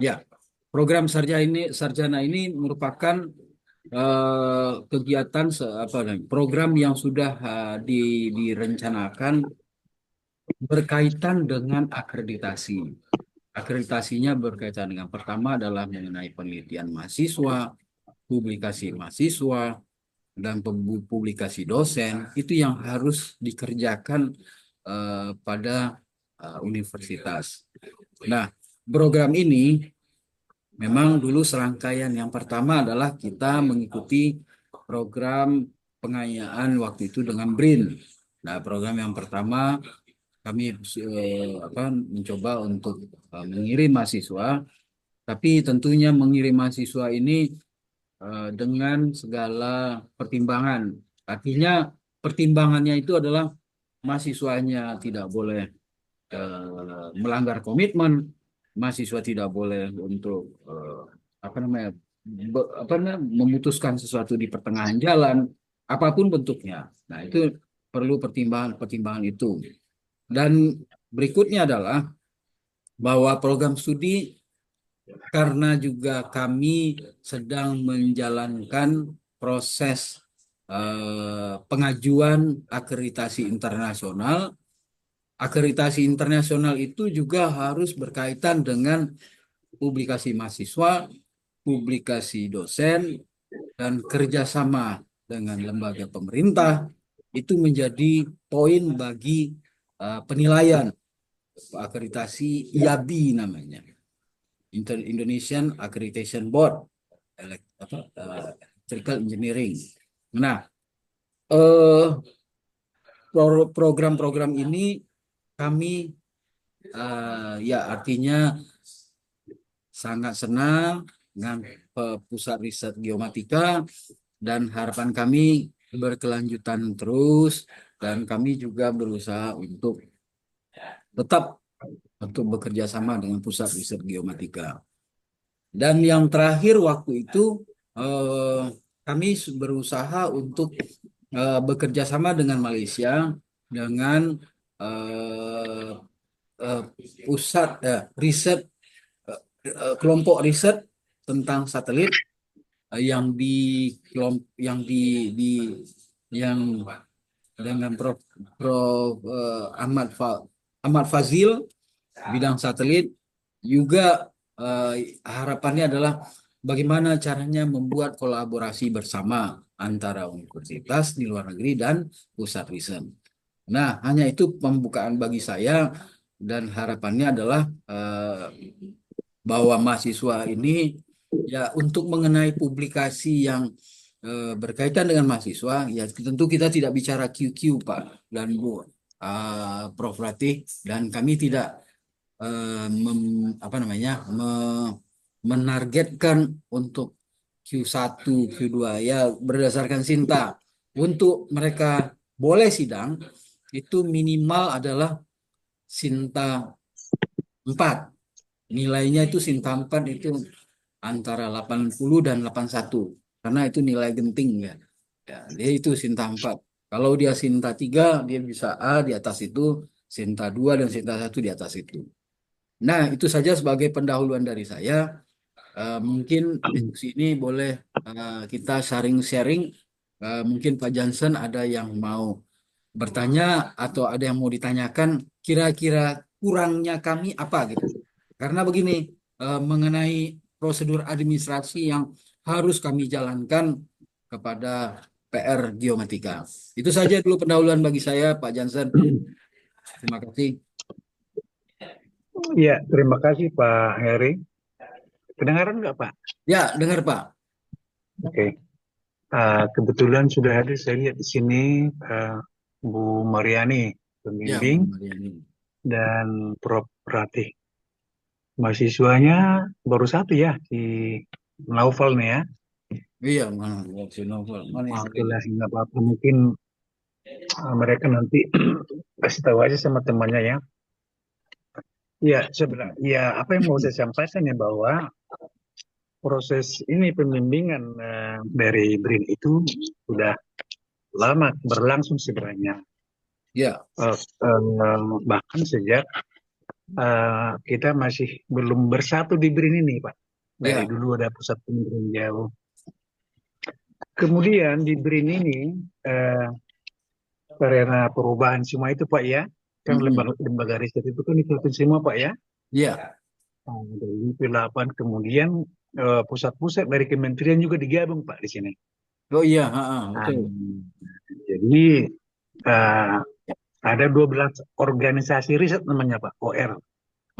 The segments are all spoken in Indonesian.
Ya, program sarjana ini merupakan kegiatan program yang sudah direncanakan berkaitan dengan akreditasi. Akreditasinya berkaitan dengan pertama adalah mengenai penelitian mahasiswa, publikasi mahasiswa, dan publikasi dosen. Itu yang harus dikerjakan pada universitas. Nah, program ini memang dulu serangkaian yang pertama adalah kita mengikuti program pengayaan waktu itu dengan BRIN. Nah, program yang pertama kami mencoba untuk mengirim mahasiswa, tapi tentunya mengirim mahasiswa ini dengan segala pertimbangan. Artinya pertimbangannya itu adalah mahasiswanya tidak boleh melanggar komitmen, mahasiswa tidak boleh untuk apa namanya memutuskan sesuatu di pertengahan jalan, apapun bentuknya. Nah, itu perlu pertimbangan-pertimbangan itu. Dan berikutnya adalah bahwa program studi, karena juga kami sedang menjalankan proses pengajuan akreditasi internasional. Akreditasi internasional itu juga harus berkaitan dengan publikasi mahasiswa, publikasi dosen, dan kerjasama dengan lembaga pemerintah. Itu menjadi poin bagi penilaian akreditasi IABI namanya, Indonesian Accreditation Board, Electrical Engineering. Nah, program-program ini kami ya artinya sangat senang dengan Pusat Riset Geomatika, dan harapan kami berkelanjutan terus, dan kami juga berusaha untuk tetap untuk bekerja sama dengan Pusat Riset Geomatika. Dan yang terakhir waktu itu kami berusaha untuk bekerja sama dengan Malaysia, dengan eh, eh, pusat riset, kelompok riset tentang satelit yang yang dengan Prof Ahmad Fazil, bidang satelit juga. Harapannya adalah bagaimana caranya membuat kolaborasi bersama antara universitas di luar negeri dan pusat riset. Nah, hanya itu pembukaan bagi saya, dan harapannya adalah bahwa mahasiswa ini ya untuk mengenai publikasi yang berkaitan dengan mahasiswa, ya tentu kita tidak bicara QQ Pak dan Bu, Prof Ratih, dan kami tidak menargetkan untuk Q1, Q2 ya berdasarkan Sinta. Untuk mereka boleh sidang itu minimal adalah Sinta 4. Nilainya itu Sinta 4 itu antara 80 dan 81. Karena itu nilai genting ya. Ya, dia itu Sinta 4. Kalau dia Sinta 3, dia bisa A di atas itu, Sinta 2 dan Sinta 1 di atas itu. Nah, itu saja sebagai pendahuluan dari saya. Mungkin diskusi ini boleh kita sharing-sharing. Mungkin Pak Johnson ada yang mau bertanya atau ada yang mau ditanyakan, kira-kira kurangnya kami apa gitu. Karena begini, mengenai prosedur administrasi yang harus kami jalankan kepada PR Geomatika. Itu saja dulu pendahuluan bagi saya, Pak Johnson. Terima kasih. Ya, terima kasih Pak Heri. Kedengaran nggak Pak? Ya, dengar Pak. Oke. Kebetulan sudah hadir saya lihat di sini Bu Mariani, Ya, Bu pembimbing, Mariani. dan Prof. Ratih. Mahasiswanya baru satu ya, si Naufal nih ya. Iya, mana si novel, mana yang Oke lain? lah, nggak apa-apa. Mungkin mereka nanti kasih tahu aja sama temannya ya. Ya, sebenarnya, ya apa yang mau saya sampaikan ya bahwa proses ini pembimbingan dari BRIN itu sudah lama berlangsung sebenarnya. Ya, Eh, Bahkan sejak kita masih belum bersatu di BRIN ini, Pak. Dari ya. dulu ada pusat penelitian jauh. Kemudian di BRIN ini, eh, karena perubahan semua itu, Pak ya, kan Mm-mm. lembaga riset itu kan ikutin semua, Pak ya. Ya. Nah, dari P8 kemudian pusat-pusat dari kementerian juga digabung, Pak, di sini. Oh iya, ha, ha, Nah, betul. jadi eh, ada 12 organisasi riset namanya, Pak, OR.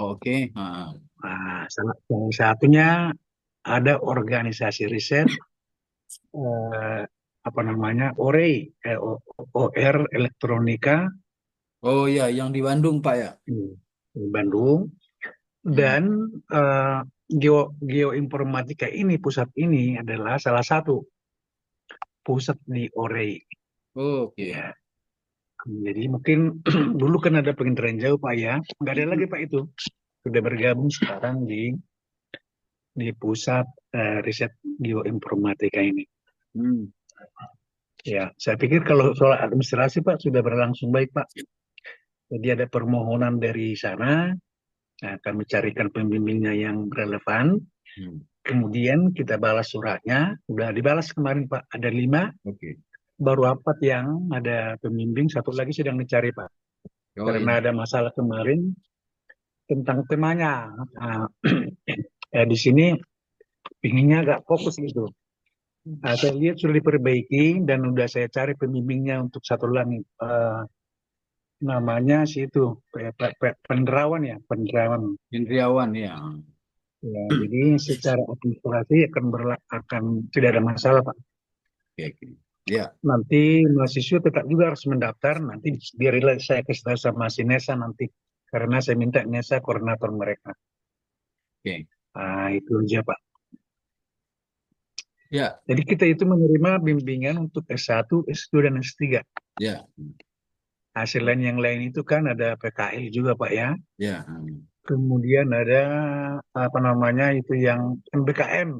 Oke, ha, ha. Nah, salah satunya ada organisasi riset eh, apa namanya OREI, OR Elektronika Oh iya, yang di Bandung, Pak ya. di Bandung, Hmm. dan geoinformatika ini pusat ini adalah salah satu pusat di OREI. Oke. Ya, jadi mungkin dulu kan ada penginderaan jauh, Pak ya, nggak ada lagi, Pak, itu sudah bergabung sekarang di pusat riset geoinformatika ini. Hmm. Ya, saya pikir kalau soal administrasi, Pak, sudah berlangsung baik, Pak. Jadi ada permohonan dari sana, nah, kami carikan pembimbingnya yang relevan. Hmm. Kemudian kita balas suratnya, sudah dibalas kemarin, Pak. Ada 5, Oke. baru 4 yang ada pembimbing, satu lagi sedang dicari, Pak. Oh iya. Karena ada masalah kemarin tentang temanya. Nah, di sini pinginnya agak fokus gitu. Nah, saya lihat sudah diperbaiki dan sudah saya cari pembimbingnya untuk satu lagi. Namanya sih itu penerawan ya, penerawan. Indriawan ya. Ya, jadi secara administrasi akan tidak ada masalah, Pak. Oke, oke. Ya, Nanti mahasiswa tetap juga harus mendaftar. Nanti biarlah saya kasih tahu sama si Nesa nanti. Karena saya minta Nesa koordinator mereka. oke. Nah, itu aja, Pak. Ya, Jadi kita itu menerima bimbingan untuk S1, S2, dan S3. ya, Hasil lain yang lain itu kan ada PKL juga, Pak ya. ya. Kemudian ada apa namanya itu yang MBKM.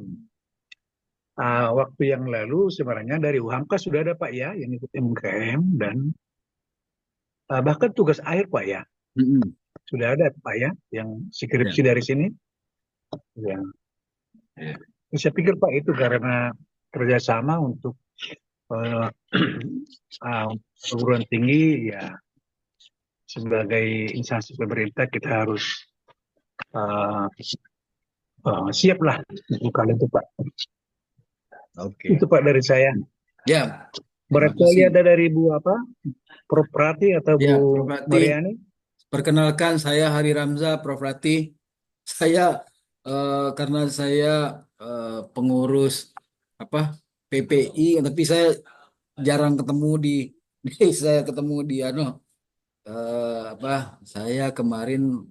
Waktu yang lalu sebenarnya dari UHAMKA sudah ada, Pak ya yang ikut MBKM, dan bahkan tugas akhir, Pak ya Mm-mm. sudah ada, Pak ya, yang Ya, skripsi dari sini. Ya, ya. saya pikir, Pak, itu karena kerjasama untuk uh, perguruan tinggi ya, sebagai instansi pemerintah kita harus uh, siap lah untuk hal itu, Pak. Oke. Itu, Pak, dari saya. Ya, terima Barangkali kasih. ada dari Bu apa, Prof. Prati atau Ya, Bu Prof. Rati, Mariani. perkenalkan saya Hari Ramza, Prof. Rati. Saya karena saya pengurus apa PPI, tapi saya jarang ketemu di saya ketemu di apa saya kemarin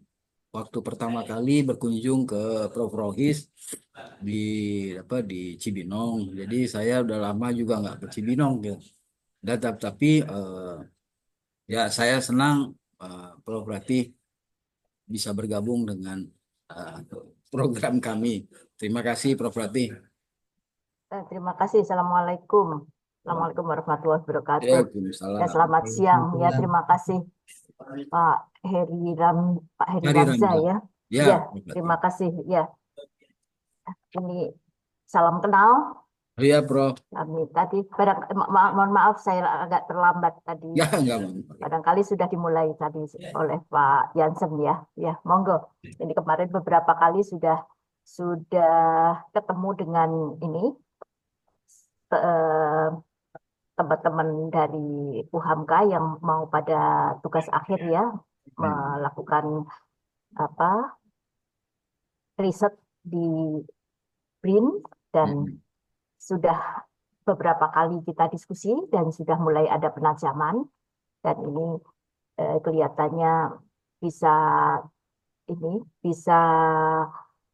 waktu pertama kali berkunjung ke Prof. Rohis di di Cibinong. Jadi saya udah lama juga nggak ke Cibinong gitu. Dan tapi ya saya senang Prof. Rati bisa bergabung dengan eh, program kami. Terima kasih Prof. Rati. Terima kasih. Assalamualaikum. Assalamualaikum warahmatullahi wabarakatuh. Ya, Waalaikumsalam. selamat siang. Ya, terima kasih Pak Pak Heri Hari Ramza Ramza. ya. Ya, Ya, Prof. Rati. terima kasih. Ya, ini salam kenal. Ya, Prof. Kami tadi mohon maaf saya agak terlambat tadi. Ya, enggak apa-apa. Barangkali sudah dimulai tadi oleh Pak Jansen ya. Ya, monggo. Ini kemarin beberapa kali sudah ketemu dengan ini eh, teman-teman dari UHAMKA yang mau pada tugas akhir ya, melakukan apa riset di BRIN, dan sudah beberapa kali kita diskusi dan sudah mulai ada penajaman, dan ini kelihatannya bisa bisa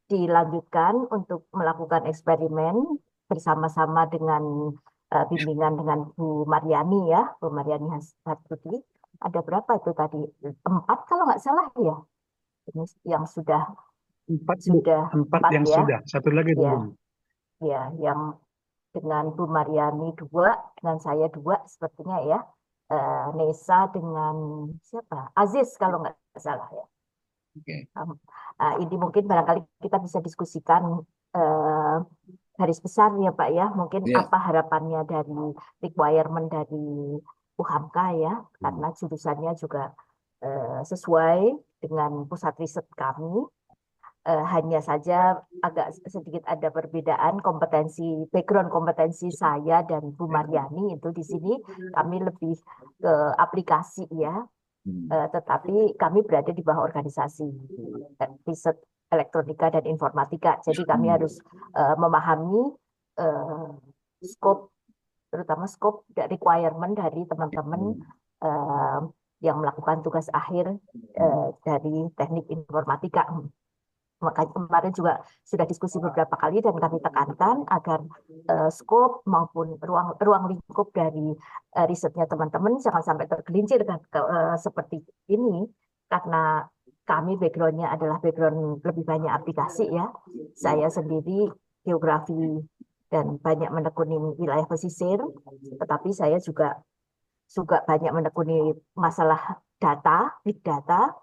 dilanjutkan untuk melakukan eksperimen bersama-sama dengan bimbingan dengan Bu Mariani ya, Bu Mariani Hasbuti. Ada berapa itu tadi? 4 kalau nggak salah ya. Ini yang sudah 4, Bu. sudah 4 4 yang ya, sudah. Satu lagi ya, belum. ya, yang dengan Bu Mariani 2, dengan saya 2 sepertinya ya. Nesa dengan siapa? Aziz kalau nggak salah ya. Oke. Ini mungkin barangkali kita bisa diskusikan eh, garis besar ya Pak ya. Mungkin Ya. apa harapannya dari requirement dari UHAMKA ya, karena jurusannya juga sesuai dengan pusat riset kami. Hanya saja agak sedikit ada perbedaan kompetensi, background kompetensi saya dan Bu Maryani itu di sini kami lebih ke aplikasi ya. Tetapi kami berada di bawah organisasi riset elektronika dan informatika. Jadi kami harus memahami eh, scope, terutama scope dan requirement dari teman-teman eh, yang melakukan tugas akhir dari teknik informatika. Makanya kemarin juga sudah diskusi beberapa kali dan kami tekankan agar skop maupun ruang ruang lingkup dari risetnya teman-teman jangan sampai tergelincir kan, seperti ini karena kami backgroundnya adalah background lebih banyak aplikasi ya. Saya sendiri geografi dan banyak menekuni wilayah pesisir, tetapi saya juga juga banyak menekuni masalah data, big data,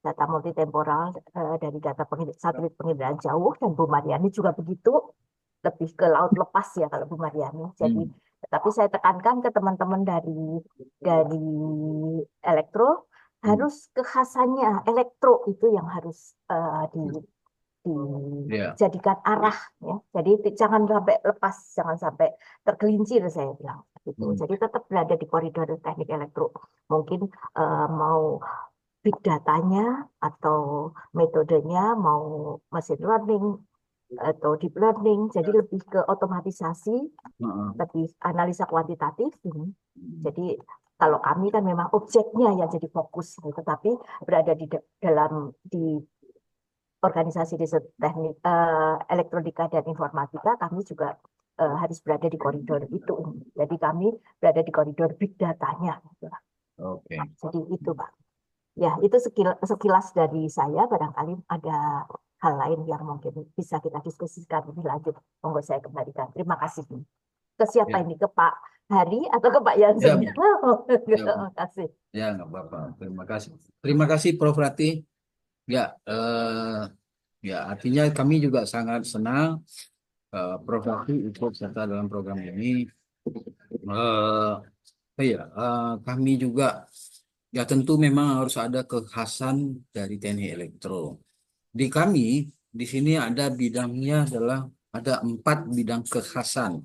data multitemporal dari data satelit penginderaan jauh, dan Bu Mariani juga begitu, lebih ke laut lepas ya kalau Bu Mariani. Jadi tapi saya tekankan ke teman-teman dari elektro, harus kekhasannya elektro itu yang harus Ya. dijadikan arah ya. Jadi jangan sampai lepas, jangan sampai tergelincir saya bilang gitu. Jadi tetap berada di koridor teknik elektro. Mungkin mau big datanya atau metodenya mau machine learning atau deep learning, jadi lebih ke otomatisasi, lebih analisa kuantitatif ini. Jadi kalau kami kan memang objeknya yang jadi fokus, tetapi berada dalam di organisasi riset teknik elektronika dan informatika, kami juga harus berada di koridor itu. Jadi kami berada di koridor big datanya. Oke. Jadi itu Pak. Ya, itu sekilas dari saya. Barangkali ada hal lain yang mungkin bisa kita diskusikan lebih lanjut. Monggo saya kembalikan. Terima kasih. Ke siapa Ya. ini? Ke Pak Hari atau ke Pak Yansen? Ya. Terima kasih. Ya, nggak apa-apa. Terima kasih. Terima kasih, Prof. Rati. Ya, ya artinya kami juga sangat senang Prof. Rati ikut serta dalam program ini. Eh, ya, kami juga ya tentu memang harus ada kekhasan dari teknik elektro. Di kami di sini ada bidangnya adalah ada 4 bidang kekhasan.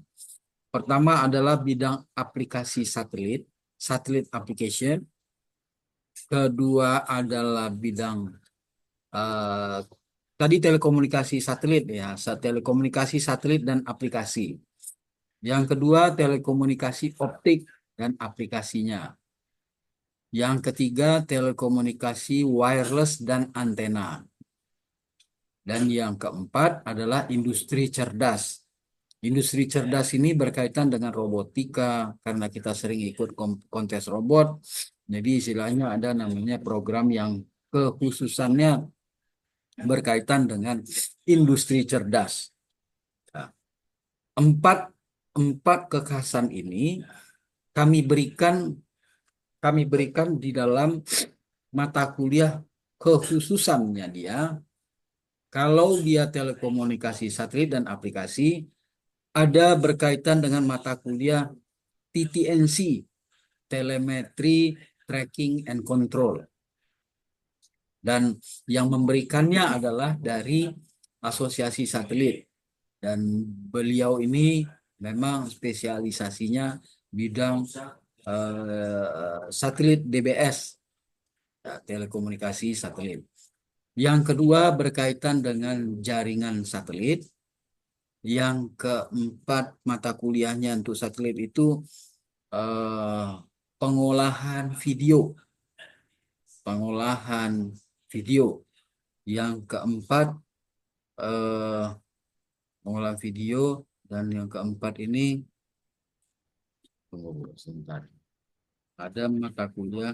Pertama adalah bidang aplikasi satelit, satelit application. Kedua adalah bidang eh, tadi telekomunikasi satelit ya, telekomunikasi satelit dan aplikasi. Yang kedua telekomunikasi optik dan aplikasinya. Yang ketiga telekomunikasi wireless dan antena. Dan yang keempat adalah industri cerdas. Industri cerdas ini berkaitan dengan robotika karena kita sering ikut kontes robot. Jadi istilahnya ada namanya program yang kekhususannya berkaitan dengan industri cerdas. Nah, empat empat kekhasan ini kami berikan di dalam mata kuliah kekhususannya dia. Kalau dia telekomunikasi satelit dan aplikasi, ada berkaitan dengan mata kuliah TTNC, Telemetry, Tracking, and Control. Dan yang memberikannya adalah dari Asosiasi Satelit. Dan beliau ini memang spesialisasinya bidang satelit DBS, ya, telekomunikasi satelit. Yang kedua berkaitan dengan jaringan satelit. Yang keempat mata kuliahnya untuk satelit itu eh, pengolahan video. Pengolahan video. Yang keempat eh, pengolahan video, dan yang keempat ini tunggu sebentar. Ada mata kuliah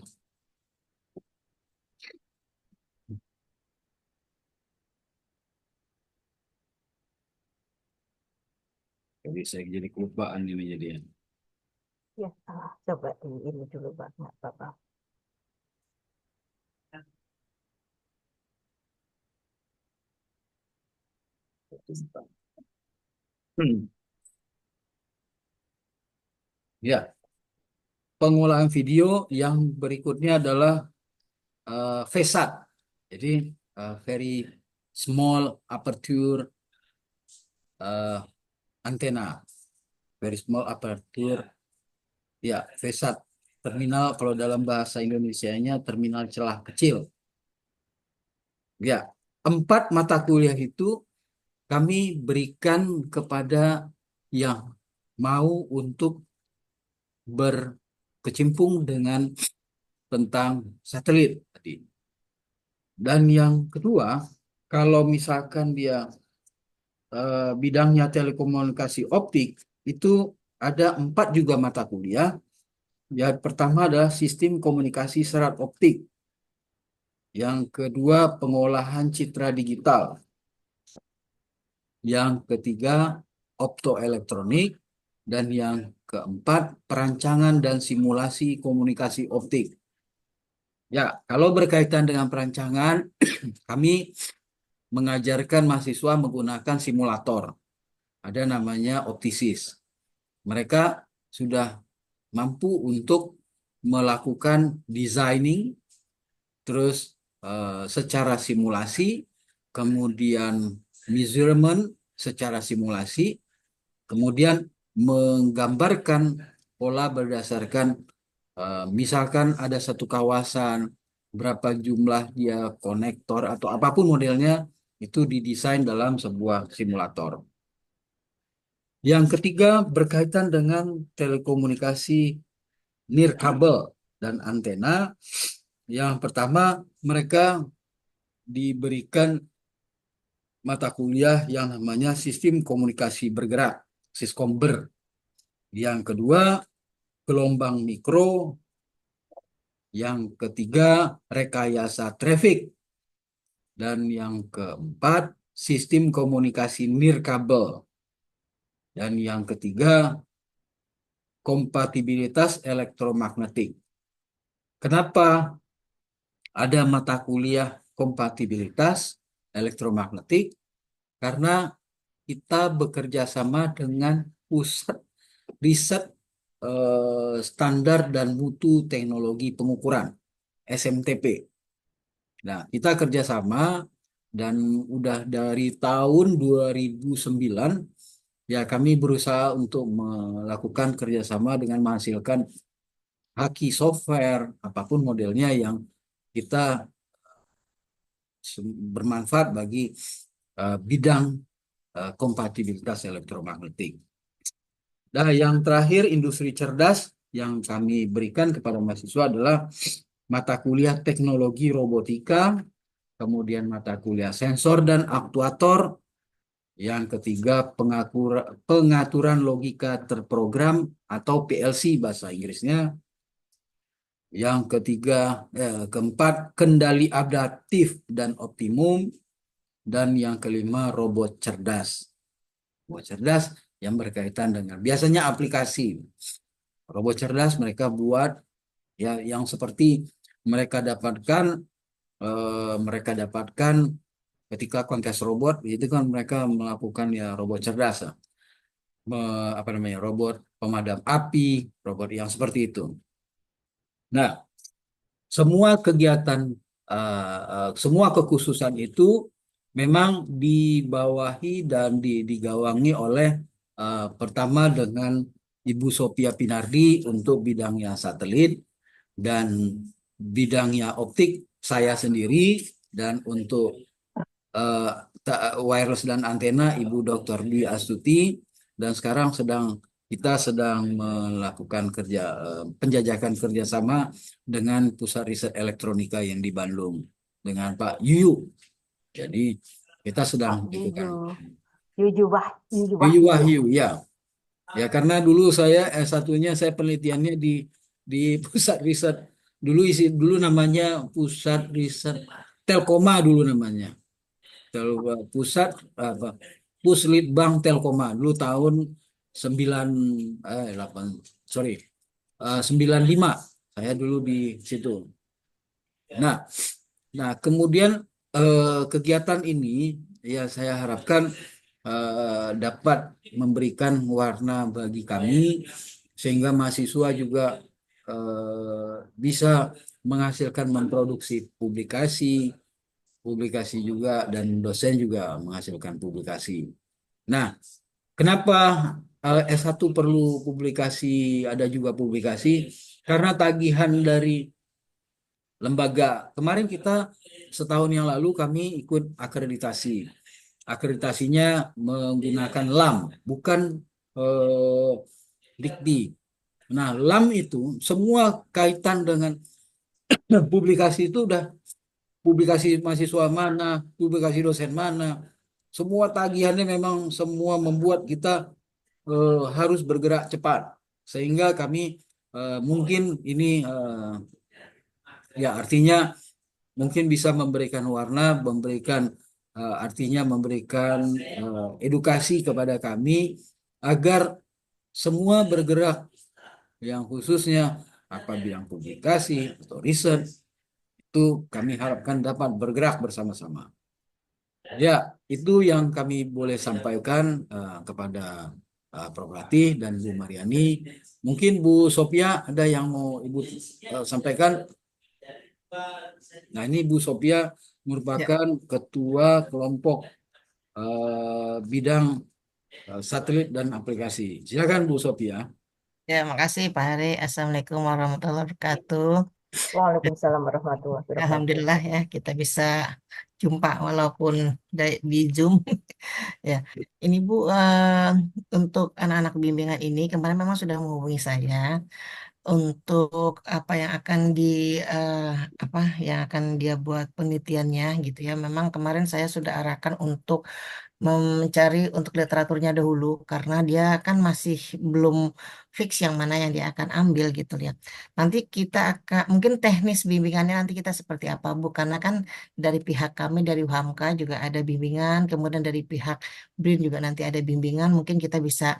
jadi saya jadi kelupaan ini jadinya. Ya, coba di ini dulu Pak, nggak apa-apa. Hmm. Ya, pengolahan video yang berikutnya adalah VSAT. Jadi very small aperture antena, very small aperture. Ya, VSAT. Terminal kalau dalam bahasa Indonesianya terminal celah kecil. Ya, 4 mata kuliah itu kami berikan kepada yang mau untuk berkecimpung dengan tentang satelit tadi. Dan yang kedua, kalau misalkan dia bidangnya telekomunikasi optik, itu ada 4 juga mata kuliah. Yang pertama adalah sistem komunikasi serat optik. Yang kedua, pengolahan citra digital. Yang ketiga, optoelektronik. Dan yang keempat, perancangan dan simulasi komunikasi optik. Ya, kalau berkaitan dengan perancangan, kami mengajarkan mahasiswa menggunakan simulator. Ada namanya Optisis. Mereka sudah mampu untuk melakukan designing, terus secara simulasi, kemudian measurement secara simulasi, kemudian menggambarkan pola berdasarkan misalkan ada satu kawasan, berapa jumlah dia konektor atau apapun modelnya, itu didesain dalam sebuah simulator. Yang ketiga berkaitan dengan telekomunikasi nirkabel dan antena. Yang pertama, mereka diberikan mata kuliah yang namanya sistem komunikasi bergerak, Siskomber. Yang kedua, gelombang mikro. Yang ketiga, rekayasa traffic. Dan yang keempat, sistem komunikasi nirkabel. Dan yang ketiga, kompatibilitas elektromagnetik. Kenapa ada mata kuliah kompatibilitas elektromagnetik? Karena kita bekerja sama dengan pusat riset standar dan mutu teknologi pengukuran SMTP. Nah, kita kerjasama dan udah dari tahun 2009 ya kami berusaha untuk melakukan kerjasama dengan menghasilkan haki software apapun modelnya yang kita bermanfaat bagi bidang kompatibilitas elektromagnetik. Nah, yang terakhir industri cerdas yang kami berikan kepada mahasiswa atuh mata kuliah teknologi robotika, kemudian mata kuliah sensor dan aktuator, yang ketiga pengaturan logika terprogram atau PLC bahasa Inggrisnya, yang keempat kendali adaptif dan optimum, dan yang kelima robot cerdas. Robot cerdas yang berkaitan dengan biasanya aplikasi. Robot cerdas mereka buat ya yang seperti mereka dapatkan ketika kontes robot itu kan mereka melakukan ya robot cerdas apa namanya robot pemadam api, robot yang seperti itu. Nah, semua kegiatan semua kekhususan itu memang dibawahi dan digawangi oleh pertama dengan Ibu Sophia Pinardi untuk bidangnya satelit dan bidangnya optik saya sendiri, dan untuk eh, wireless dan antena Ibu Dr. Dwi Astuti, dan sekarang kita sedang melakukan penjajakan kerjasama dengan Pusat Riset Elektronika yang di Bandung dengan Pak Yuyu. Jadi kita sedang Pak lakukan. Yuyu Yuyu Wahyu. Wahyu ya. Ya karena dulu saya S1-nya saya penelitiannya di pusat riset dulu namanya pusat riset Telkoma dulu namanya. Pusat apa Puslitbang Telkoma dulu tahun 8 sorry 95. Saya dulu di situ. Nah, kemudian kegiatan ini ya saya harapkan dapat memberikan warna bagi kami sehingga mahasiswa juga bisa menghasilkan memproduksi publikasi juga dan dosen juga menghasilkan publikasi. Nah, kenapa S1 perlu publikasi, ada juga publikasi? Karena tagihan dari lembaga. Kemarin kita setahun yang lalu kami ikut akreditasi. Akreditasinya menggunakan LAM, bukan eh, Dikti. Nah, LAM itu semua kaitan dengan publikasi itu udah publikasi mahasiswa mana, publikasi dosen mana. Semua tagihannya memang semua membuat kita harus bergerak cepat. Sehingga kami mungkin ini ya artinya mungkin bisa memberikan warna, memberikan artinya memberikan edukasi kepada kami agar semua bergerak yang khususnya apa bidang publikasi atau riset itu kami harapkan dapat bergerak bersama-sama. Ya, itu yang kami boleh sampaikan kepada Prof. Ratih dan Bu Mariani. Mungkin Bu Sophia ada yang mau Ibu sampaikan. Nah, ini Bu Sophia Ya, merupakan ketua kelompok bidang satelit dan aplikasi. Silakan Bu Sophia. ya, makasih Pak Hari. Assalamualaikum warahmatullahi wabarakatuh. Waalaikumsalam warahmatullahi wabarakatuh. Alhamdulillah ya kita bisa jumpa walaupun di Zoom. Ya, ini Bu, untuk anak-anak bimbingan ini kemarin memang sudah menghubungi saya untuk apa yang akan eh, apa yang akan dia buat penelitiannya gitu ya. Memang kemarin saya sudah arahkan untuk mencari untuk literaturnya dahulu karena dia kan masih belum fix yang mana yang dia akan ambil gitu ya. Nanti kita akan mungkin teknis bimbingannya nanti kita seperti apa Bu, karena kan dari pihak kami dari UHAMKA juga ada bimbingan, kemudian dari pihak BRIN juga nanti ada bimbingan, mungkin kita bisa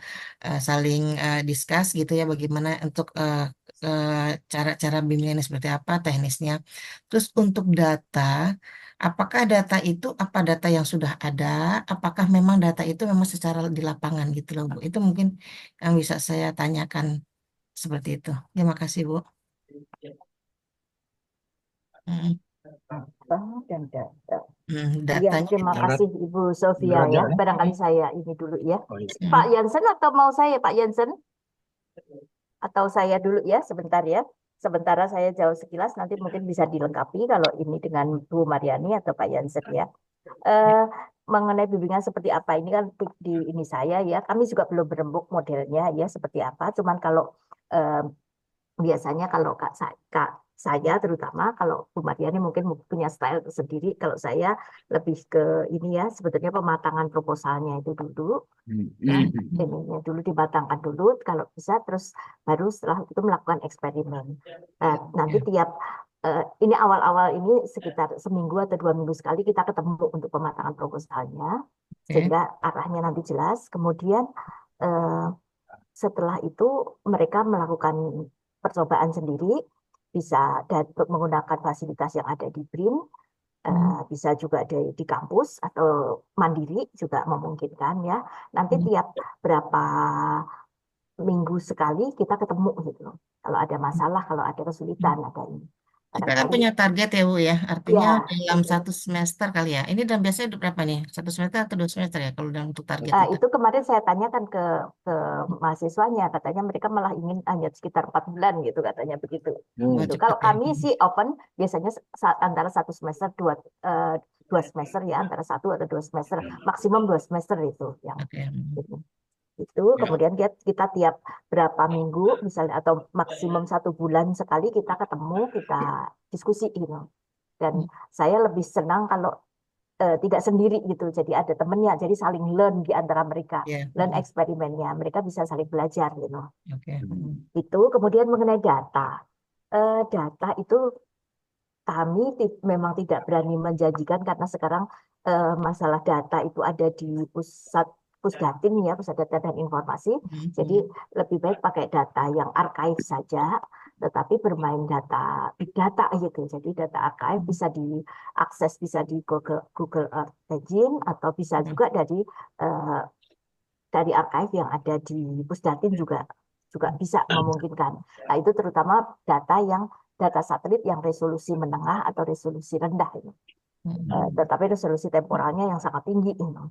saling discuss gitu ya bagaimana untuk cara-cara bimbingannya seperti apa teknisnya. Terus untuk data, apakah data itu apa data yang sudah ada? Apakah memang data itu memang secara di lapangan gitu loh Bu? Itu mungkin yang bisa saya tanyakan seperti itu. Terima kasih Bu. Hmm, Dan data. Iya, datanya terima itu. Darat, kasih Ibu Sofia darat ya. ya. Barangkali saya ini dulu ya. Oh, iya. Pak Hmm, Jansen atau mau saya Pak Jansen? Atau saya dulu ya sebentar ya. Sementara saya jauh sekilas nanti mungkin bisa dilengkapi kalau ini dengan Bu Mariani atau Pak Jansen ya. ya, eh, Mengenai bimbingan seperti apa ini kan di ini saya ya kami juga belum berembuk modelnya ya seperti apa cuman kalau eh, biasanya kalau kak saya terutama kalau Bu Mariani mungkin punya style tersendiri kalau saya lebih ke ini ya sebetulnya pematangan proposalnya itu dulu ya ininya dulu dimatangkan dulu kalau bisa terus baru setelah itu melakukan eksperimen. Nanti ya, tiap ini awal-awal ini sekitar seminggu atau 2 minggu sekali kita ketemu untuk pematangan proposalnya oke. sehingga arahnya nanti jelas. Kemudian eh, setelah itu mereka melakukan percobaan sendiri bisa menggunakan fasilitas yang ada di BRIN, Hmm, bisa juga di kampus atau mandiri juga memungkinkan ya. Nanti hmm. tiap berapa minggu sekali kita ketemu gitu loh. Kalau ada masalah, kalau ada kesulitan, ada ini. Kita kan Barangkali punya target ya Bu ya, artinya ya dalam itu. satu semester kali ya. Ini dan biasanya udah berapa nih? Satu semester atau 2 semester ya kalau dalam untuk target itu? Itu kemarin saya tanyakan ke mahasiswanya, katanya mereka malah ingin hanya sekitar 4 bulan gitu, katanya begitu. Oh, Gitu. cepet Kalau ya. kami sih open, biasanya antara 1 semester eh, 2 semester ya, antara 1 atau 2 semester, maksimum 2 semester itu yang Oke. itu. Itu Ya. kemudian kita tiap berapa minggu misalnya atau maksimum 1 bulan sekali kita ketemu, kita diskusi gitu. Dan saya lebih senang kalau tidak sendiri gitu. Jadi ada temennya, jadi saling learn di antara mereka, Ya. learn eksperimennya. Mereka bisa saling belajar gitu. Oke. Itu kemudian mengenai data. Data itu kami memang tidak berani menjanjikan karena sekarang masalah data itu ada di pusat Pusdatin ya, Pusat Data dan Informasi. Jadi lebih baik pakai data yang archive saja, tetapi bermain data big data gitu. Jadi data archive bisa diakses, bisa di Google Earth Engine, atau bisa juga dari archive yang ada di Pusdatin juga juga bisa memungkinkan. Nah, itu terutama data satelit yang resolusi menengah atau resolusi rendah ini. Tetapi resolusi temporalnya yang sangat tinggi ini.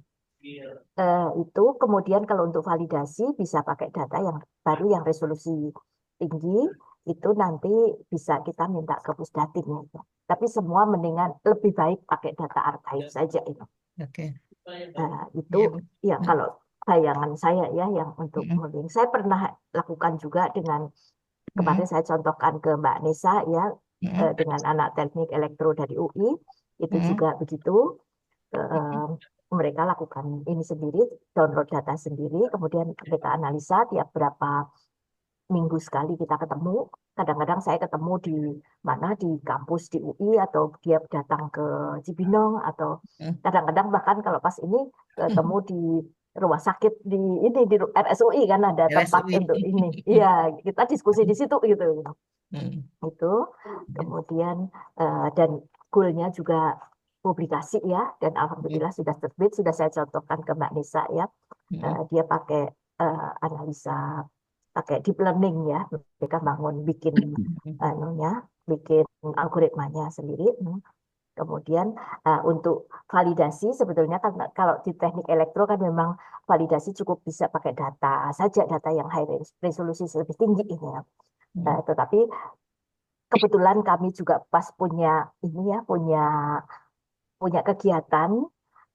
Itu kemudian kalau untuk validasi bisa pakai data yang baru yang resolusi tinggi, itu nanti bisa kita minta ke Pusdatin ya. Tapi semua mendingan lebih baik pakai data archive saja itu. Oke. Itu Iya, ya kalau bayangan saya ya yang untuk modeling. Saya pernah lakukan juga dengan kemarin saya contohkan ke Mbak Nesa ya, dengan anak teknik elektro dari UI, itu juga begitu. Mereka lakukan ini sendiri, download data sendiri, kemudian mereka analisa tiap berapa minggu sekali kita ketemu. Kadang-kadang saya ketemu di mana, di kampus di UI, atau dia datang ke Cibinong, atau kadang-kadang bahkan kalau pas ini ketemu di rumah sakit di RSUI kan ada tempat RSUI. untuk ini. Iya, kita diskusi di situ gitu. Itu kemudian dan goalnya juga publikasi ya, dan alhamdulillah sudah terbit, sudah saya contohkan ke Mbak Nisa ya. Dia pakai analisa, pakai deep learning ya, mereka bikin bikin algoritmanya sendiri. Kemudian untuk validasi sebetulnya kan kalau di teknik elektro kan memang validasi cukup bisa pakai data saja, data yang high resolusi lebih tinggi ini ya. Tetapi kebetulan kami juga pas punya ini ya, punya kegiatan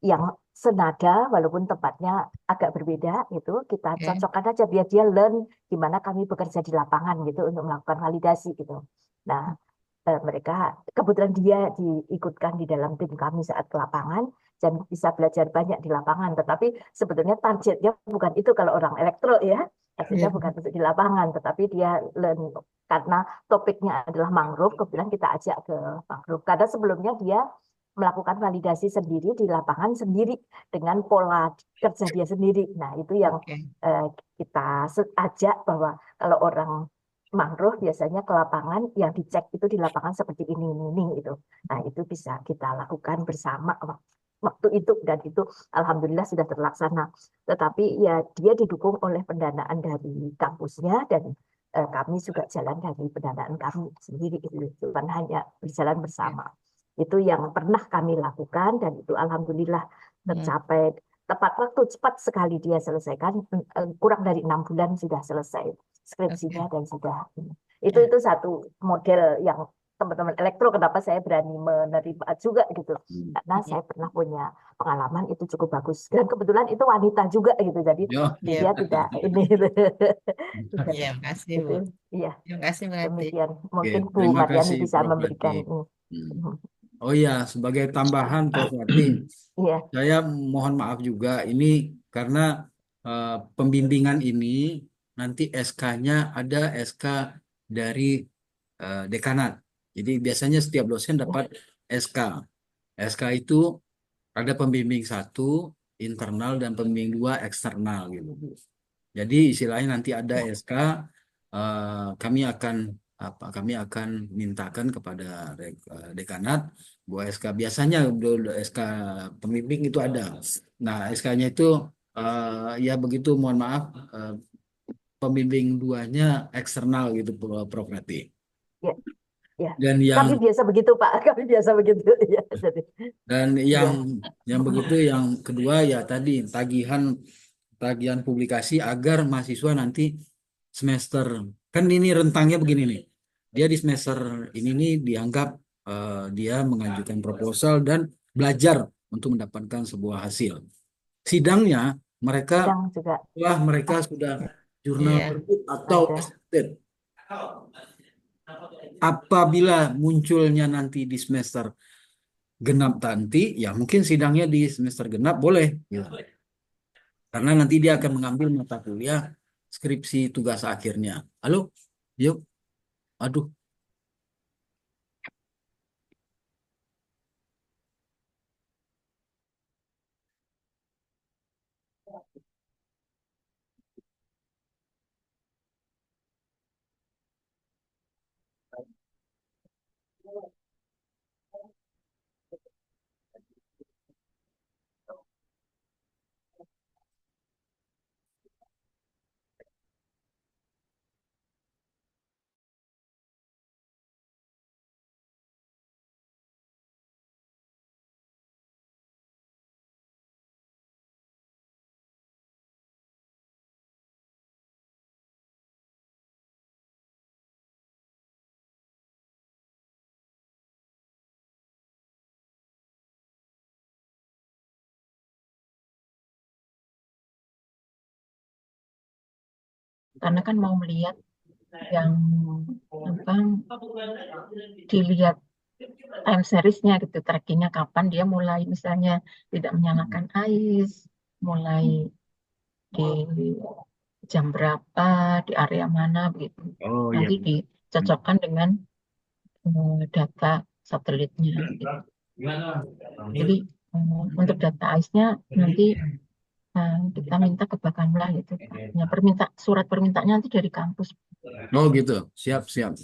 yang senada walaupun tempatnya agak berbeda, itu kita cocokkan aja biar dia learn gimana kami bekerja di lapangan gitu untuk melakukan validasi gitu. Nah, mereka kebetulan dia diikutkan di dalam tim kami saat ke lapangan dan bisa belajar banyak di lapangan. Tetapi sebetulnya targetnya bukan itu kalau orang elektro ya, targetnya bukan untuk di lapangan, tetapi dia learn karena topiknya adalah mangrove. Kebetulan kita ajak ke mangrove karena sebelumnya dia melakukan validasi sendiri di lapangan sendiri dengan pola kerja dia sendiri. Nah, itu yang kita ajak bahwa kalau orang mangrove biasanya ke lapangan yang dicek itu di lapangan seperti ini itu. Nah, itu bisa kita lakukan bersama waktu itu, dan itu alhamdulillah sudah terlaksana. Tetapi ya dia didukung oleh pendanaan dari kampusnya, dan kami juga jalan dari pendanaan kami sendiri itu, bukan hanya berjalan bersama. Itu yang pernah kami lakukan, dan itu alhamdulillah tercapai tepat waktu, cepat sekali dia selesaikan, kurang dari 6 bulan sudah selesai skripsinya dan sudah itu satu model yang teman-teman elektro kenapa saya berani menerima juga gitu, karena saya pernah punya pengalaman itu cukup bagus, dan kebetulan itu wanita juga gitu, jadi dia tidak ini Iya, makasih Bu. itu iya, Terima kasih berarti. demikian mungkin Bu Terima Mariani kasih bisa Prof. memberikan Wati. Oh iya, sebagai tambahan Prof. Wati, iya saya mohon maaf juga ini karena pembimbingan ini nanti SK-nya ada SK dari dekanat. Jadi biasanya setiap dosen dapat SK. SK itu ada pembimbing 1 internal dan pembimbing 2 eksternal gitu, Bu. Jadi istilahnya nanti ada SK, kami akan kami akan mintakan kepada dekanat bahwa SK biasanya SK pembimbing itu ada. Nah, SK-nya itu ya begitu, mohon maaf, pembimbing 2-nya eksternal gitu, Prof. Nati. iya iya, Dan yang kami biasa begitu Pak, kami biasa begitu ya, jadi dan iya. yang begitu, yang kedua ya tadi tagihan publikasi agar mahasiswa nanti semester, kan ini rentangnya begini nih, dia di semester ini nih dianggap dia mengajukan proposal dan belajar untuk mendapatkan sebuah hasil. Sidangnya mereka Sidang juga mereka sudah jurnal Iya. terbit atau ada. accepted. Apabila munculnya nanti di semester genap nanti, ya mungkin sidangnya di semester genap boleh, ya. Karena nanti dia akan mengambil mata kuliah skripsi tugas akhirnya. Halo, yuk, aduh. karena kan mau melihat yang apa dilihat time seriesnya gitu, trackingnya kapan dia mulai misalnya tidak menyalakan ais, mulai di jam berapa, di area mana begitu. Oh iya. Nanti dicocokkan dengan data satelitnya gitu. Jadi untuk data ais-nya nanti kita minta ke Bakamla gitu. Ya, surat permintaannya nanti dari kampus. Oh gitu. Siap, siap.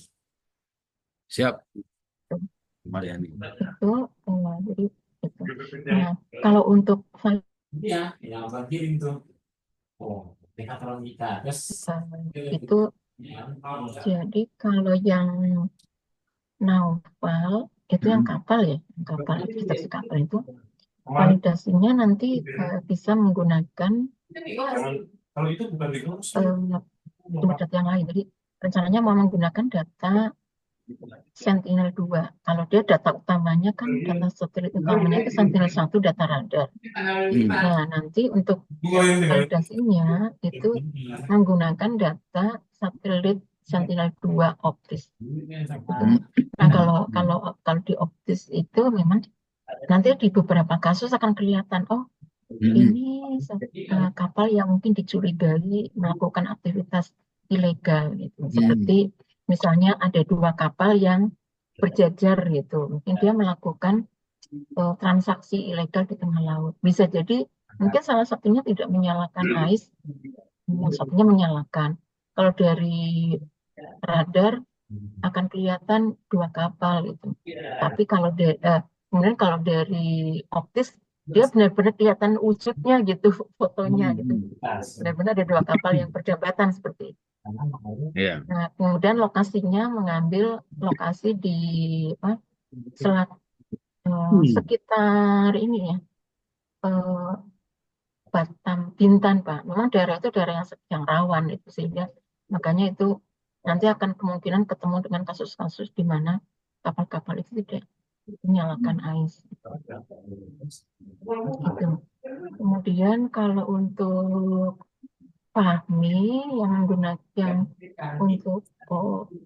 Siap, Mariani. Itu jadi itu. Nah, kalau untuk itu jadi kalau yang naufal itu yang kapal ya, yang kapal akreditasi kapal itu validasinya nanti bisa menggunakan sumber data yang lain. Jadi rencananya mau menggunakan data Sentinel-2. Kalau dia data utamanya kan data satelit utamanya itu Sentinel-1 data radar. Nah, nanti untuk validasinya itu menggunakan data satelit Sentinel-2 optis. Gitu. Nah, kalau di optis itu memang nanti di beberapa kasus akan kelihatan, oh ini kapal yang mungkin dicurigai melakukan aktivitas ilegal gitu. Seperti misalnya ada 2 kapal yang berjajar gitu. Mungkin dia melakukan transaksi ilegal di tengah laut. Bisa jadi mungkin salah satunya tidak menyalakan ais, yang satunya menyalakan. Kalau dari radar akan kelihatan 2 kapal gitu. Tapi kemudian kalau dari optis dia benar-benar kelihatan wujudnya gitu, fotonya gitu. Benar-benar ada 2 kapal yang berdebatan seperti itu. Iya. Nah, kemudian lokasinya mengambil lokasi di selat sekitar ini ya, Batam, Bintan, Pak. Memang daerah itu daerah yang rawan itu sehingga makanya itu nanti akan kemungkinan ketemu dengan kasus-kasus di mana kapal-kapal itu tidak menyalakan ais. Gitu. Kemudian kalau untuk Fahmi yang menggunakan untuk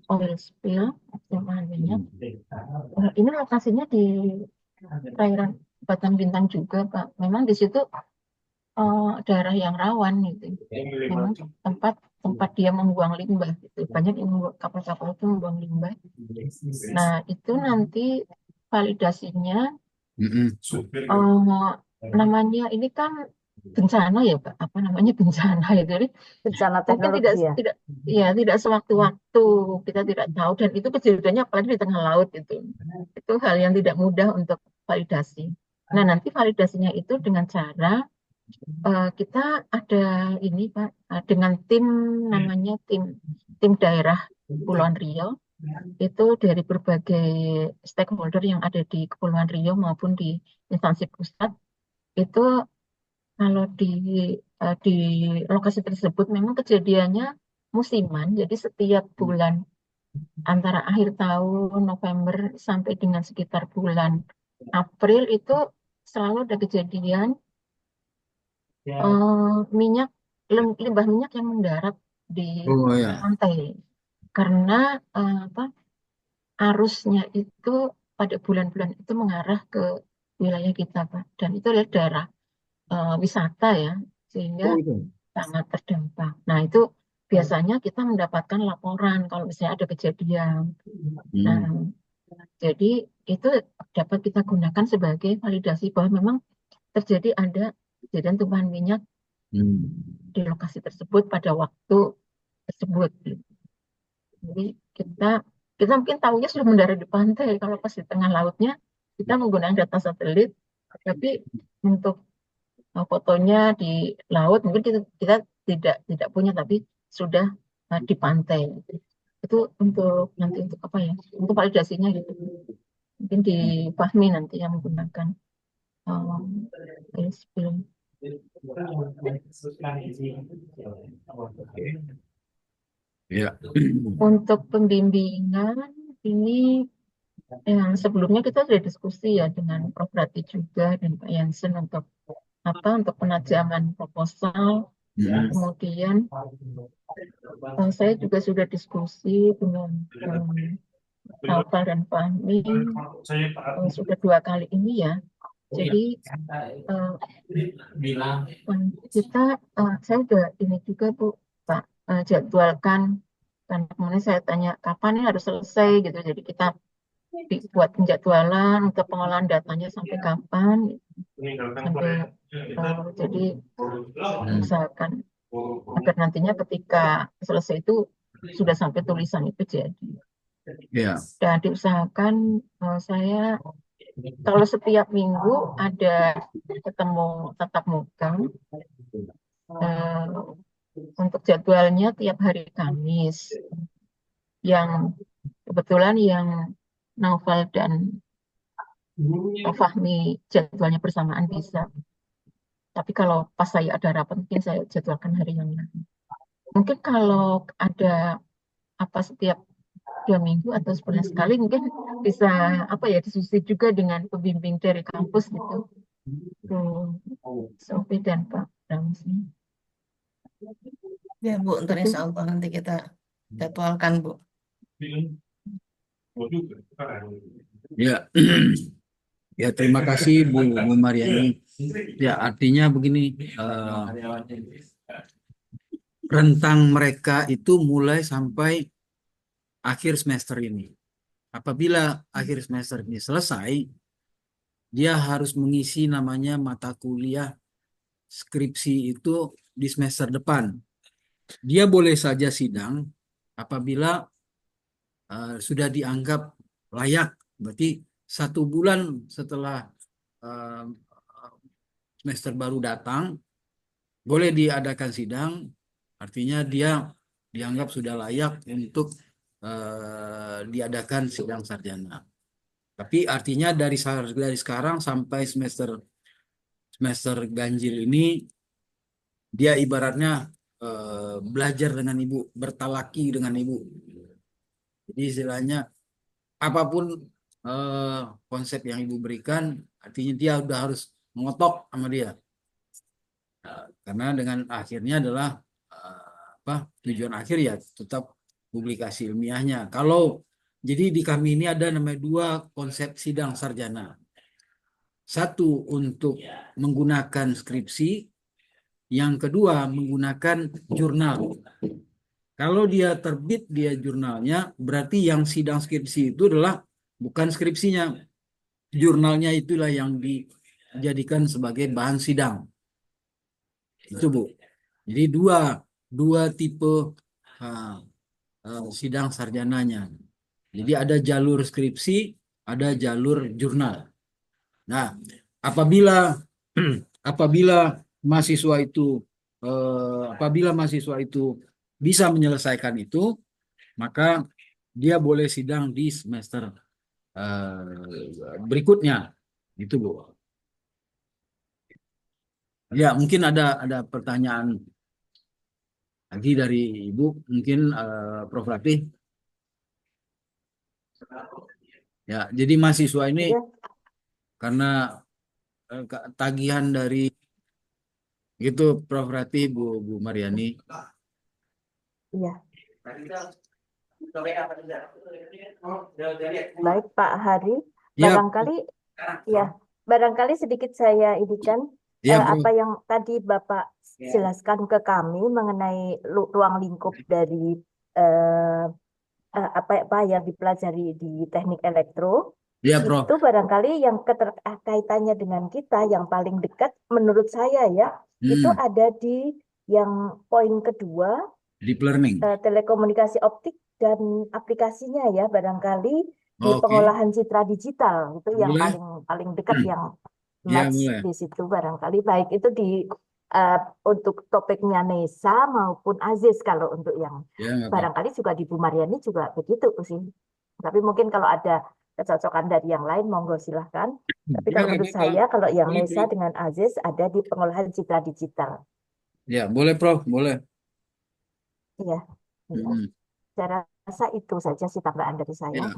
oil spill, bahan minyak, ini lokasinya di perairan Batam Bintan juga, Pak. Memang di situ daerah yang rawan gitu. Memang tempat dia membuang limbah gitu. Banyak yang kapal-kapal itu membuang limbah. Nah, itu nanti validasinya namanya ini kan bencana ya, Pak. Apa namanya bencana ya. Jadi Bencana mungkin teknologi ya. tidak sewaktu-waktu kita tidak tahu dan itu kejadiannya apalagi di tengah laut itu. Itu hal yang tidak mudah untuk validasi. Nah, nanti validasinya itu dengan cara kita ada ini Pak dengan tim namanya tim daerah Kepulauan Riau itu dari berbagai stakeholder yang ada di Kepulauan Riau maupun di instansi pusat itu kalau di lokasi tersebut memang kejadiannya musiman jadi setiap bulan antara akhir tahun November sampai dengan sekitar bulan April itu selalu ada kejadian minyak limbah minyak yang mendarat di Oh ya. pantai karena arusnya itu pada bulan-bulan itu mengarah ke wilayah kita Pak dan itu adalah daerah wisata ya sehingga Oh itu. sangat terdampak. Nah itu biasanya kita mendapatkan laporan kalau misalnya ada kejadian. Nah jadi itu dapat kita gunakan sebagai validasi bahwa memang terjadi ada kejadian tumpahan minyak di lokasi tersebut pada waktu tersebut. Jadi kita mungkin tahunya sudah mendarat di pantai, kalau pas di tengah lautnya kita menggunakan data satelit, tapi untuk fotonya di laut mungkin kita tidak punya, tapi sudah di pantai. Itu untuk nanti untuk apa ya? Untuk validasinya gitu. Mungkin di Fahmi nanti yang menggunakan film. Ya. Untuk pembimbingan ini yang sebelumnya kita sudah diskusi ya dengan Prof. Rati juga dan Pak Jansen untuk penajaman proposal Hmm. Kemudian saya juga sudah diskusi dengan Naufal dan Fahmi sudah 2 kali ini ya. Jadi kita saya udah ini juga Bu Pak jadwalkan, dan kemudian saya tanya kapan ini harus selesai gitu. Jadi kita buat penjadwalan untuk pengolahan datanya sampai kapan, sampai jadi usahakan agar nantinya ketika selesai itu sudah sampai tulisan itu jadi. Ya. Dan diusahakan saya kalau setiap minggu ada ketemu tatap muka, untuk jadwalnya tiap hari Kamis. Yang kebetulan yang Naufal dan Fahmi jadwalnya bersamaan bisa. Tapi kalau pas saya ada rapat mungkin saya jadwalkan hari yang lain. Mungkin kalau ada apa setiap 2 minggu atau sebulan sekali mungkin bisa diskusi juga dengan pembimbing dari kampus gitu. Sophie dan Pak Ramzi. Ya Bu, ntar insya Allah nanti kita jadwalkan Bu. Ya, ya terima kasih Bu Mariani. Ya artinya begini, rentang mereka itu mulai sampai akhir semester ini. Apabila akhir semester ini selesai, dia harus mengisi namanya mata kuliah skripsi itu di semester depan. Dia boleh saja sidang apabila sudah dianggap layak. Berarti 1 bulan setelah semester baru datang, boleh diadakan sidang. Artinya dia dianggap sudah layak untuk diadakan sidang sarjana. Tapi artinya dari sekarang sampai semester ganjil ini, dia ibaratnya belajar dengan ibu, bertalaki dengan ibu. Jadi istilahnya apapun konsep yang ibu berikan, artinya dia udah harus mengotok sama dia. Karena dengan akhirnya adalah tujuan akhir ya tetap publikasi ilmiahnya. Jadi di kami ini ada namanya 2 konsep sidang sarjana. 1 untuk menggunakan skripsi, yang kedua menggunakan jurnal. Kalau dia terbit dia jurnalnya, berarti yang sidang skripsi itu adalah bukan skripsinya. Jurnalnya itulah yang dijadikan sebagai bahan sidang. Itu Bu. Jadi dua tipe sidang sarjananya. Jadi ada jalur skripsi, ada jalur jurnal. Nah, apabila mahasiswa itu bisa menyelesaikan itu, maka dia boleh sidang di semester berikutnya, gitu Bu. Ya, mungkin ada pertanyaan lagi dari Ibu, mungkin Prof. Ratih. Ya, jadi mahasiswa ini Ya. karena tagihan dari gitu Prof. Ratih, Bu Mariani. Iya. Baik Pak Hari, Ya, barangkali sedikit saya indikan ya, Prof. apa yang tadi Bapak jelaskan ke kami mengenai ruang lingkup dari apa yang dipelajari di teknik elektro. Ya, Prof. Itu barangkali yang keterkaitannya dengan kita yang paling dekat menurut saya ya, itu ada di yang poin kedua, Deep learning. telekomunikasi optik dan aplikasinya ya, barangkali di Oke. pengolahan citra digital itu yang Boleh. paling dekat yang Ya, match boleh. di situ barangkali, baik itu di untuk topiknya Nesa maupun Aziz. Kalau untuk yang Ya, nggak apa-apa. barangkali juga di Bu Mariani juga begitu sih. Tapi mungkin kalau ada kecocokan dari yang lain, monggo silahkan. Tapi Ya, kalau nggak menurut apa-apa. saya, kalau yang Boleh, Nesa Prof. dengan Aziz ada di pengolahan citra digital. Ya, boleh, Prof. Boleh. Iya, iya. Saya rasa itu saja sih tambahan dari saya. Ya.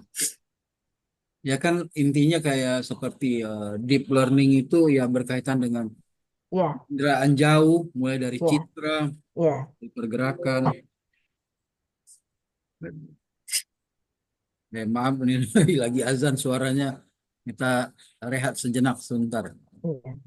Ya kan intinya kayak seperti deep learning itu ya berkaitan dengan Ya, Inderaan jauh, mulai dari ya, citra, ya. pergerakan. Maaf ini lagi azan suaranya. Kita rehat sejenak sebentar. Iya.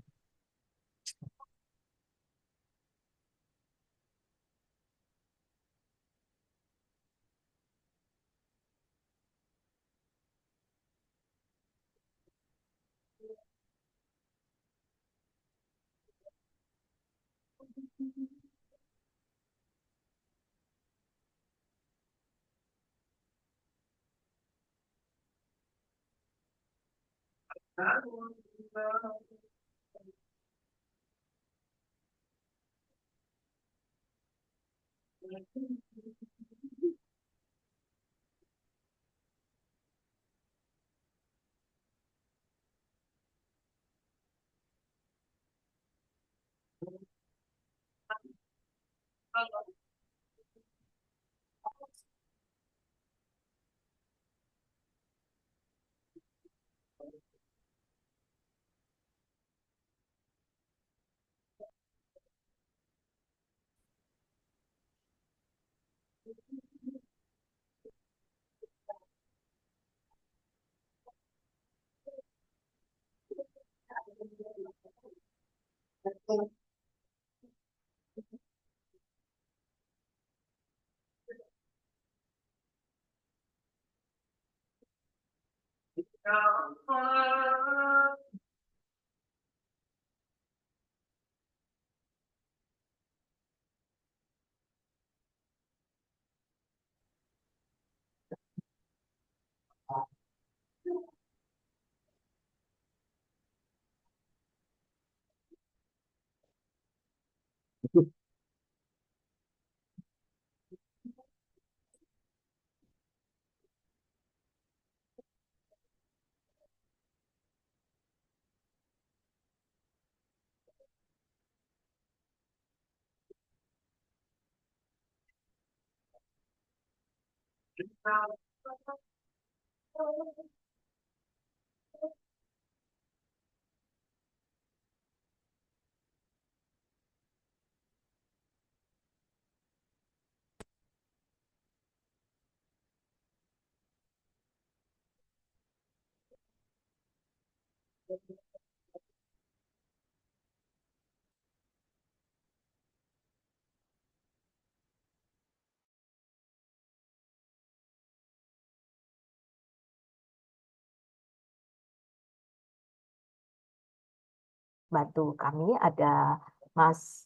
Bantu kami ada Mas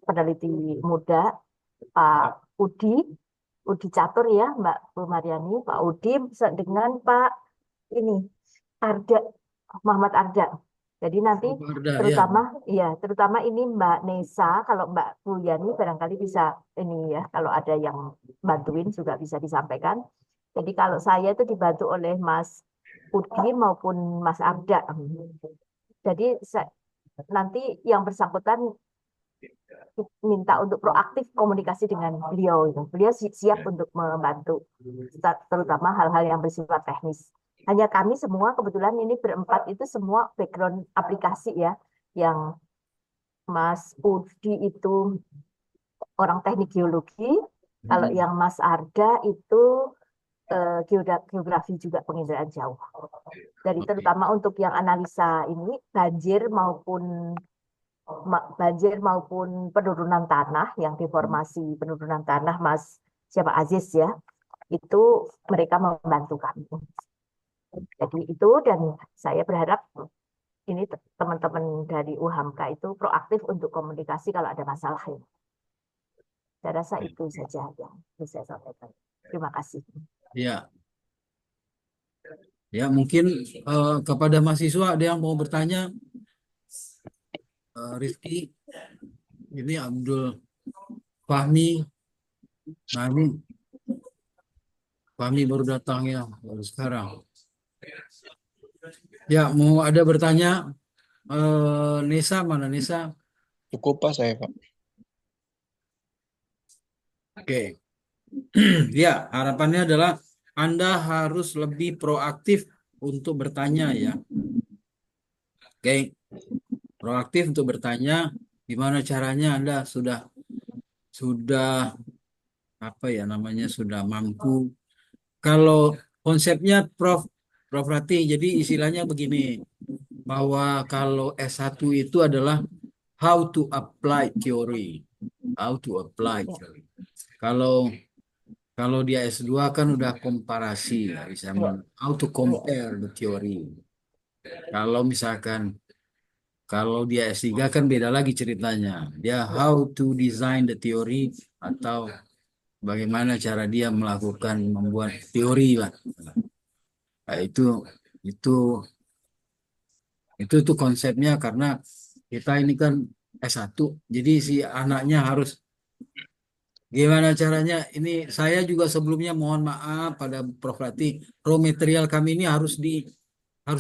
peneliti muda Pak Udi, Udi Catur ya, Mbak Bu Mariani, Pak Udi dengan Pak ini Arda, Muhammad Arda. Jadi nanti Oh, Pak Arda, ya. terutama ini Mbak Nesa, kalau Mbak Bu Yani barangkali bisa ini ya, kalau ada yang bantuin juga bisa disampaikan. Jadi kalau saya itu dibantu oleh Mas Udi maupun Mas Arda. Jadi nanti yang bersangkutan minta untuk proaktif komunikasi dengan beliau. Beliau siap untuk membantu, terutama hal-hal yang bersifat teknis. Hanya kami semua kebetulan ini berempat itu semua background aplikasi ya, yang Mas Udi itu orang teknik geologi, kalau yang Mas Arda itu geografi juga penginderaan jauh. Dari terutama untuk yang analisa ini banjir maupun penurunan tanah, yang deformasi penurunan tanah Mas siapa Aziz ya, itu mereka membantu kami. Jadi itu, dan saya berharap ini teman-teman dari UHAMKA itu proaktif untuk komunikasi kalau ada masalah ini. Saya rasa itu saja yang bisa saya sampaikan. Terima kasih. Ya, ya mungkin kepada mahasiswa ada yang mau bertanya. Rizky, ini Abdul Fahmi, nah ini Fahmi baru datang ya, baru sekarang. Ya, mau ada bertanya, Nesa, mana Nesa? Cukup Pak saya Pak. Oke. Ya, harapannya adalah Anda harus lebih proaktif untuk bertanya ya. Oke. proaktif untuk bertanya gimana caranya Anda sudah apa ya namanya sudah mampu. Kalau konsepnya Prof Rati, jadi istilahnya begini, bahwa kalau S1 itu adalah how to apply theory, how to apply Ya. theory. Kalau kalau dia S2 kan udah komparasi ya, bisa Ya. how to compare the theory. Kalau misalkan kalau dia S3 kan beda lagi ceritanya. Dia how to design the theory atau bagaimana cara dia melakukan membuat teori lah. Nah, itu itu tuh konsepnya karena kita ini kan S1, jadi si anaknya harus gimana caranya. Ini saya juga sebelumnya mohon maaf pada Prof Rati, raw material kami ini harus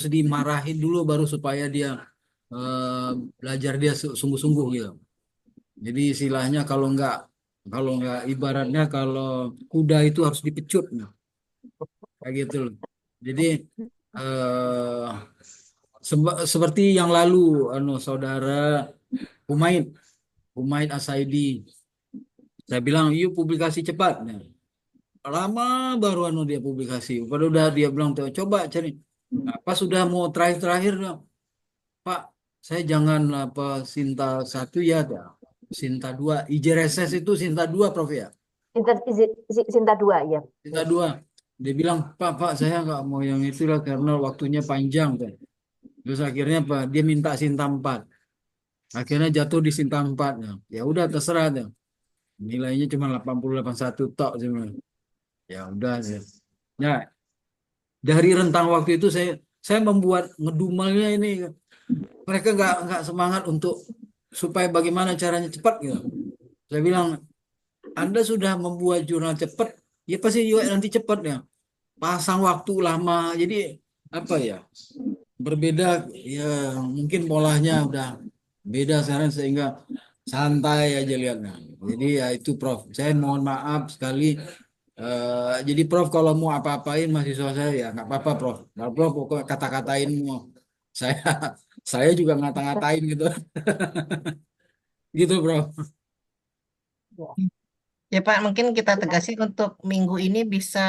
dimarahin dulu baru supaya dia eh, belajar dia sungguh-sungguh gitu. Jadi istilahnya kalau nggak ibaratnya kalau kuda itu harus dipecut, nah, kayak gitu loh. Jadi eh, seperti yang lalu, saudara Humaid Humaid Asaidi, saya bilang yuk publikasi cepat. Nah, lama baru dia publikasi. Padahal udah dia bilang tuh coba cari. Nah, pas sudah mau terakhir-terakhir, Pak, saya jangan apa Sinta satu ya, dah. Sinta dua, IJRSS itu Sinta dua, Prof ya. Sinta 2 ya. Sinta dua. Dia bilang, Pak, saya nggak mau yang itulah karena waktunya panjang kan. Terus akhirnya Pak, dia minta Sinta 4. Akhirnya jatuh di Sinta 4. Ya udah terserah deh. Nilainya cuma 80-81 tok cuma. Ya udah sih. Nah, dari rentang waktu itu saya membuat ngedumelnya ini. Mereka nggak semangat untuk supaya bagaimana caranya cepat gitu. Saya bilang, Anda sudah membuat jurnal cepat, ya pasti juga nanti cepat ya. Pasang waktu lama, jadi apa ya? Berbeda ya, mungkin polanya udah beda sekarang sehingga santai aja lihatnya. Jadi ya itu Prof. Saya mohon maaf sekali. Jadi Prof kalau mau apa-apain mahasiswa saya ya nggak apa-apa Prof. Nah, Prof pokoknya kata-katain mau saya saya juga ngata-ngatain gitu. Gitu Prof. Ya. Ya Pak, mungkin kita tegasin untuk minggu ini bisa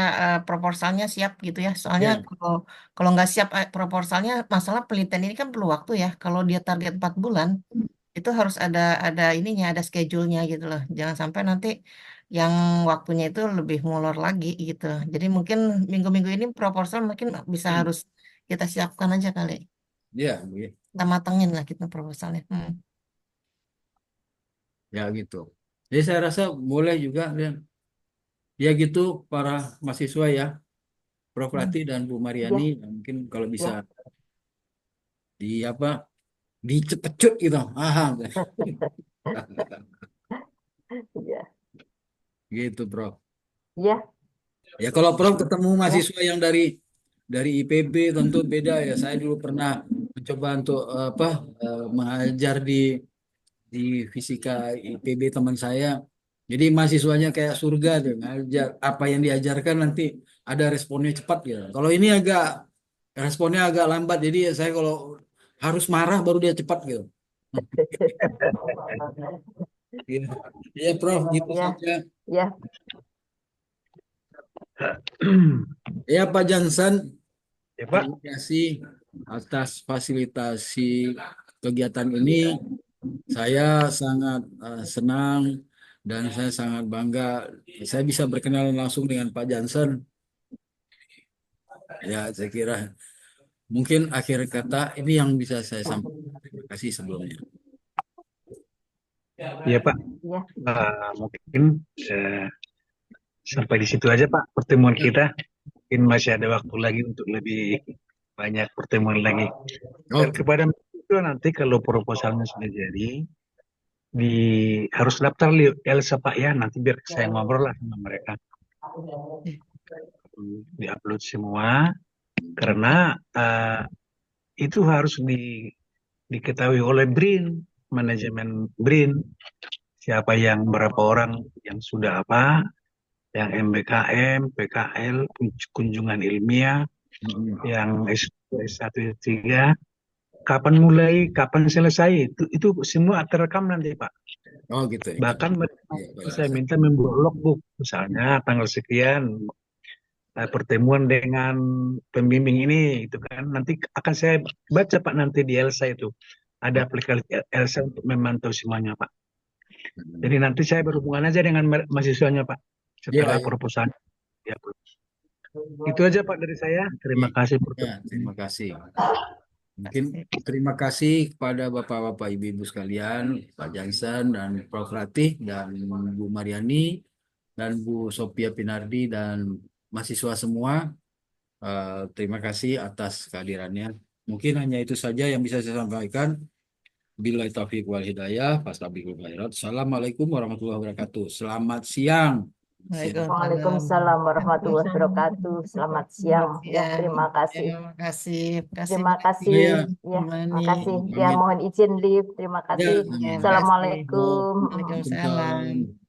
proposalnya siap gitu ya. Soalnya Ya, kalau kalau nggak siap proposalnya, masalah penelitian ini kan perlu waktu ya. Kalau dia target 4 bulan, itu harus ada ininya, ada schedule-nya gitu loh. Jangan sampai nanti yang waktunya itu lebih molor lagi gitu. Jadi mungkin minggu-minggu ini proposal mungkin bisa harus kita siapkan aja kali. ya, ya, Kita matengin lah kita proposalnya. ya gitu. Jadi saya rasa boleh juga ya gitu para mahasiswa ya, Prof Rati dan Bu Mariani, Ya. mungkin kalau bisa Ya. di apa dicepecut gitu. Aha, Ya. gitu Prof. Ya. Ya kalau Prof ketemu mahasiswa yang dari IPB tentu beda ya. Saya dulu pernah mencoba untuk mengajar di fisika IPB teman saya. Jadi mahasiswanya kayak surga tuh, ngajar apa yang diajarkan nanti ada responnya cepat gitu. Kalau ini responnya agak lambat. Jadi saya kalau harus marah baru dia cepat gitu. Gitu. Ya Prof, gitu Ya. saja. Ya. Ya Pak Jansan, Ya Pak, terima kasih atas fasilitasi kegiatan ini. Saya sangat senang dan saya sangat bangga saya bisa berkenalan langsung dengan Pak Jansen. Ya, saya kira mungkin akhir kata ini yang bisa saya sampaikan. Terima kasih sebelumnya. ya Pak. Ya. Mungkin eh, sampai di situ aja Pak pertemuan kita. Mungkin masih ada waktu lagi untuk lebih banyak pertemuan lagi. Dan Oke, kepada itu nanti kalau proposalnya sudah jadi, di harus daftar Elsa Pak ya. Nanti biar saya ngobrol lah sama mereka. Diupload semua karena itu harus diketahui oleh BRIN, manajemen BRIN, siapa yang berapa orang yang sudah apa, yang MBKM, PKL, kunjungan ilmiah, yang S1, S3, kapan mulai, kapan selesai, itu semua terekam nanti Pak. Oh gitu ya. Bahkan Iya, Pak saya Hasan. minta membuat logbook, misalnya tanggal sekian pertemuan dengan pembimbing ini, itu kan nanti akan saya baca Pak nanti di Elsa itu ada aplikasi Elsa untuk memantau semuanya Pak. Jadi nanti saya berhubungan aja dengan mahasiswanya Pak Iya, setelah iya. proposal. Ya, Bu. Itu aja Pak dari saya. Terima kasih Ya, pertemuan. terima kasih. Mungkin terima kasih kepada Bapak-Bapak Ibu-Ibu sekalian, Pak Jansen dan Prof. Ratih dan Bu Mariani dan Bu Sophia Pinardi dan mahasiswa semua. Terima kasih atas kehadirannya. Mungkin hanya itu saja yang bisa saya sampaikan. Billahi taufiq wal hidayah. Fastabiqul khairat. Assalamualaikum warahmatullahi wabarakatuh. Selamat siang. Waalaikumsalam. Waalaikumsalam warahmatullahi wabarakatuh. Selamat siang. Selamat Ya, siang. terima kasih. Terima kasih. Terima Bu kasih. Iya, Ya, terima Mani. kasih. Ya, pamit. mohon izin, Liv. Terima Ya, kasih. Terima kasih. Assalamualaikum. Waalaikumsalam.